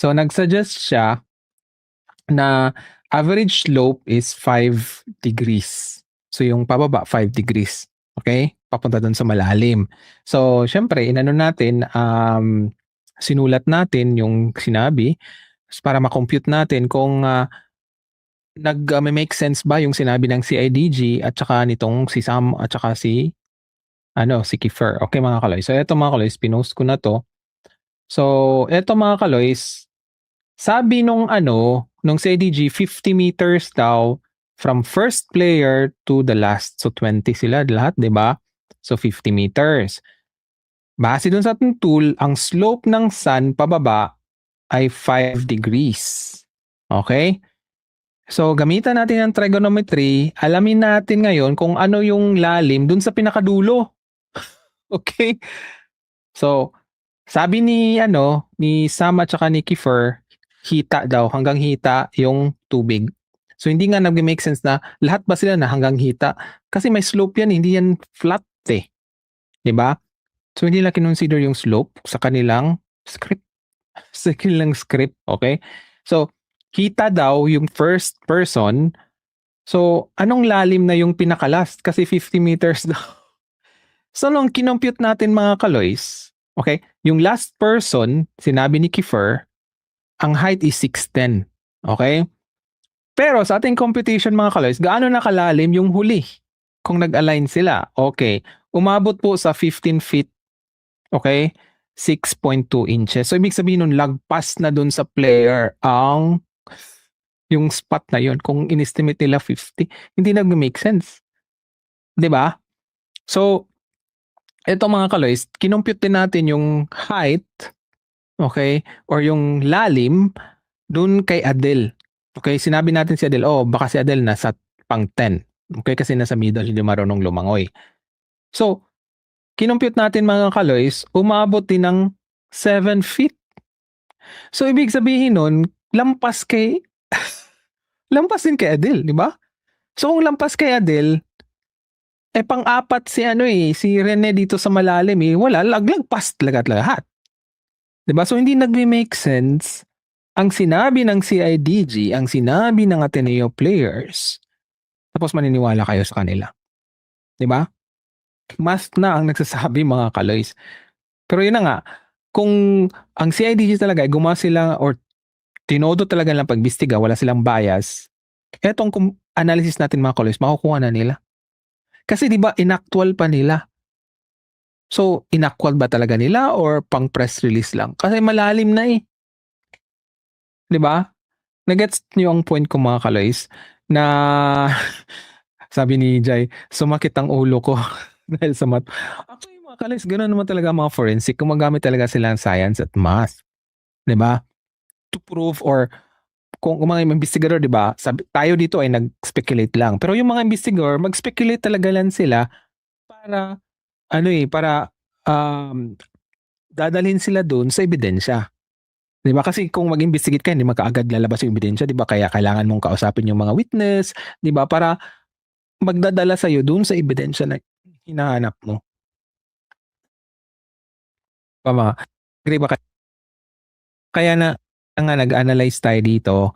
So nagsuggest siya na average slope is 5 degrees. So yung pababa 5 degrees. Okay? Papunta doon sa malalim. So syempre inano natin sinulat natin yung sinabi para ma-compute natin kung make sense ba yung sinabi ng CIDG at saka nitong si Sam at saka si Kiefer. Okay mga kaloys. So eto mga kaloys, pinost ko na to. So eto mga kaloys, sabi nung CIDG 50 meters daw from first player to the last. So 20 sila lahat, 'di ba? So 50 meters. Base dun sa ating tool, ang slope ng sun pababa ay 5 degrees. Okay? So gamitan natin ang trigonometry, alamin natin ngayon kung ano yung lalim dun sa pinakadulo. Okay? So sabi ni Sam at saka ni Kiefer, hita daw, hanggang hita yung tubig. So hindi nga nag-make sense na lahat ba sila na hanggang hita? Kasi may slope yan, hindi yan flat eh. 'Di ba? So hindi nila kinonsider yung slope sa kanilang script. Okay? So hita daw yung first person. So anong lalim na yung pinaka-last? Kasi 50 meters daw. So nung kinompute natin mga kaloys, okay, yung last person, sinabi ni Kiefer, ang height is 6'10". Okay? Pero sa ating computation mga kaloys, gaano nakalalim yung huli? Kung nag-align sila. Okay. Umabot po sa 15 feet. Okay? 6.2 inches. So ibig sabihin nun, lagpas na dun sa player yung spot na yun. Kung in-estimate nila 50, hindi nag-make sense. 'Di ba? So, eto mga kaloys, kinompute din natin yung height, okay, or yung lalim dun kay Adel. Okay, sinabi natin si Adel, baka si Adel nasa pang 10. Okay, kasi nasa middle, hindi marunong lumangoy. So, kinompute natin mga kaloys, umabot din ng 7 feet. So, ibig sabihin nun, lampas din kay Adel, di ba? So, kung lampas kay Adel, pang-apat si Rene dito sa malalim wala, lagpas talaga lahat. Diba? So hindi nagme-make sense ang sinabi ng CIDG, ang sinabi ng Ateneo players, tapos maniniwala kayo sa kanila. Diba? Math na ang nagsasabi mga kaloys. Pero yun na nga, kung ang CIDG talaga gumawa sila or tinodo talaga lang pagbistiga, wala silang bias, etong analysis natin mga kaloys, makukuha na nila. Kasi 'di ba inactual pa nila. So inactual ba talaga nila or pang press release lang? Kasi malalim na 'Di ba? Nagets niyo ang point ko mga kaloys na sabi ni Jai, sumakit ang ulo ko dahil sa math. Actually mga kaloys, ganoon naman talaga mga forensic. Gumagamit talaga sila ng science at math. 'Di ba? To prove or kung mga investigador, 'di ba? Tayo dito ay nag-speculate lang. Pero yung mga investigador, mag-speculate talaga lang sila para para dadalhin sila doon sa ebidensya. 'Di ba? Kasi kung mag-investigate ka, hindi man kaagad lalabas yung ebidensya, 'di ba? Kaya kailangan mong kausapin yung mga witness, 'di ba? Para magdadala sa iyo doon sa ebidensya na hinahanap mo. Tama. Agree ba kayo? Kaya na nga nag-analyze tayo dito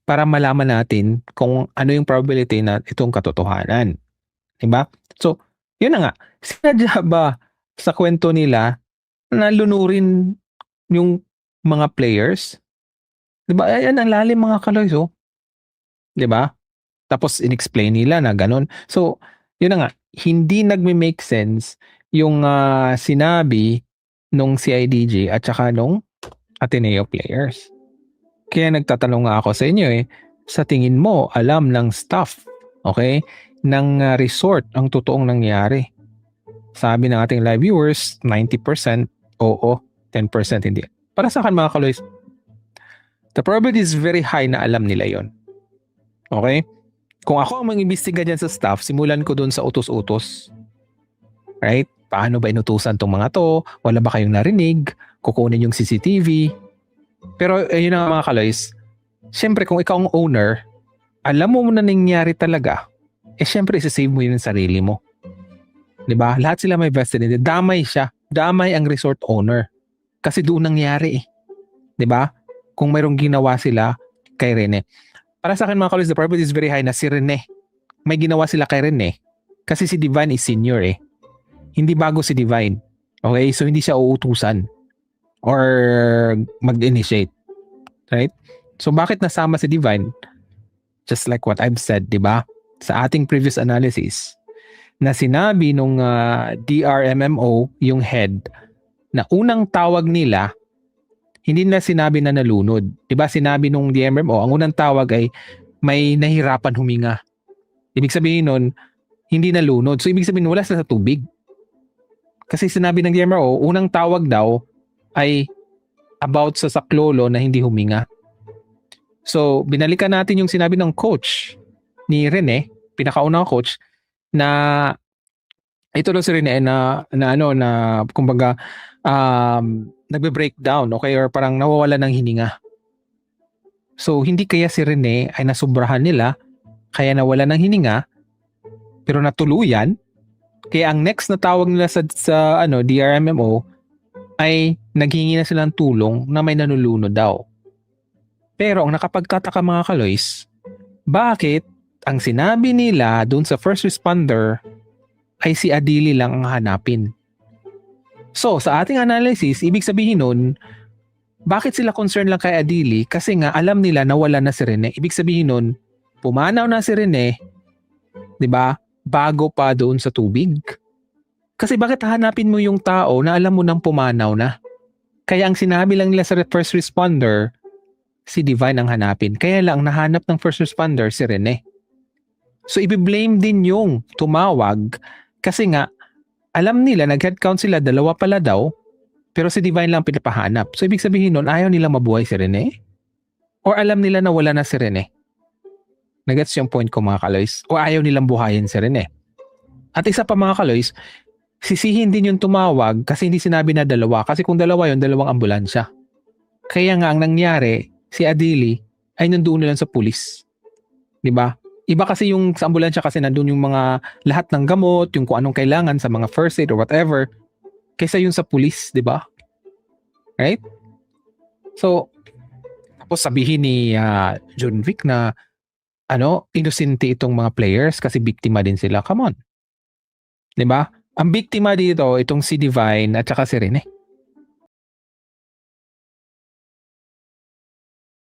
para malaman natin kung ano yung probability na itong katotohanan. 'Di ba? So, yun na nga. Sinadya ba sa kwento nila na lunurin yung mga players? 'Di ba? Ayan ang lalim mga kaloys, 'Di ba? Tapos inexplain nila na gano'n. So, yun na nga, hindi nagme-make sense yung sinabi nung CIDG at saka nung Ateneo players. Kaya nagtatanong nga ako sa inyo sa tingin mo alam ng staff, okay, ng resort ang totoong nangyari? Sabi ng ating live viewers, 90% oo, 10% hindi. Para sa akin mga kaloys, the probability is very high na alam nila yon. Okay? Kung ako ang mag-imbestiga dyan sa staff, simulan ko dun sa utos-utos. Right? Paano ba inutusan tong mga to? Wala ba kayong narinig? Kukunin yung CCTV? Pero yun na mga kaloys, syempre kung ikaw ang owner, alam mo na nangyari talaga, syempre isasave mo yun sa sarili mo. 'Di ba? Lahat sila may vested in it. Damay siya. Damay ang resort owner. Kasi doon nangyari 'Di ba? kung mayroong ginawa sila kay Rene. Para sa akin mga kalos, the probability is very high na si Rene may ginawa sila kay Rene kasi si Divine is senior eh. Hindi bago si Divine. Okay? So hindi siya uutusan or mag-initiate. Right? So bakit nasama si Divine? Just like what I've said, di ba? Sa ating previous analysis, na sinabi nung DRMMO, yung head, na unang tawag nila, hindi na sinabi na nalunod. Di ba sinabi nung DRMMO, ang unang tawag ay may nahirapan huminga. Ibig sabihin nun, hindi nalunod. So ibig sabihin wala sila sa tubig. Kasi sinabi ng DRMMO, unang tawag daw ay about sa saklolo na hindi huminga. So, binalikan natin yung sinabi ng coach ni Rene, pinakaunang coach, na ito daw si Rene na kumbaga nagbe-breakdown, okay, or parang nawawala ng hininga. So, hindi kaya si Rene ay nasubrahan nila, kaya nawala ng hininga, pero natuluyan. Kaya ang next na tawag nila sa DRMMO ay naghingi na silang tulong na may nanulunod daw. Pero ang nakapagtataka mga kaloys, bakit ang sinabi nila dun sa first responder ay si Adili lang ang hanapin? So sa ating analysis, ibig sabihin nun, bakit sila concerned lang kay Adili? Kasi nga alam nila na wala na si Rene. Ibig sabihin nun, pumanaw na si Rene, di ba? Bago pa doon sa tubig. Kasi bakit hanapin mo yung tao na alam mo nang pumanaw na? Kaya ang sinabi lang nila sa first responder, si Divine ang hanapin. Kaya lang nahanap ng first responder si Rene. So i-blame din yung tumawag kasi nga alam nila nag-headcount sila, dalawa pala daw, pero si Divine lang pinapahanap. So ibig sabihin nun, ayaw nila mabuhay si Rene? Or alam nila na wala na si Rene? Nagets yung point ko mga kaloys? O ayaw nilang buhayin si Rene? At isa pa mga kaloys, sisihin din yung tumawag kasi hindi sinabi na dalawa. Kasi kung dalawa yun, dalawang ambulansya. Kaya nga ang nangyari, si Adili ay nandoon na lang sa pulis. 'Di ba? Iba kasi yung sa ambulansya kasi nandoon yung mga lahat ng gamot, yung kung anong kailangan sa mga first aid or whatever, kaysa yung sa pulis, 'di ba? Right? So, tapos sabihin ni John Vic na inosente itong mga players kasi biktima din sila. Come on. 'Di ba? Ang biktima dito itong si Divine at saka si Rene.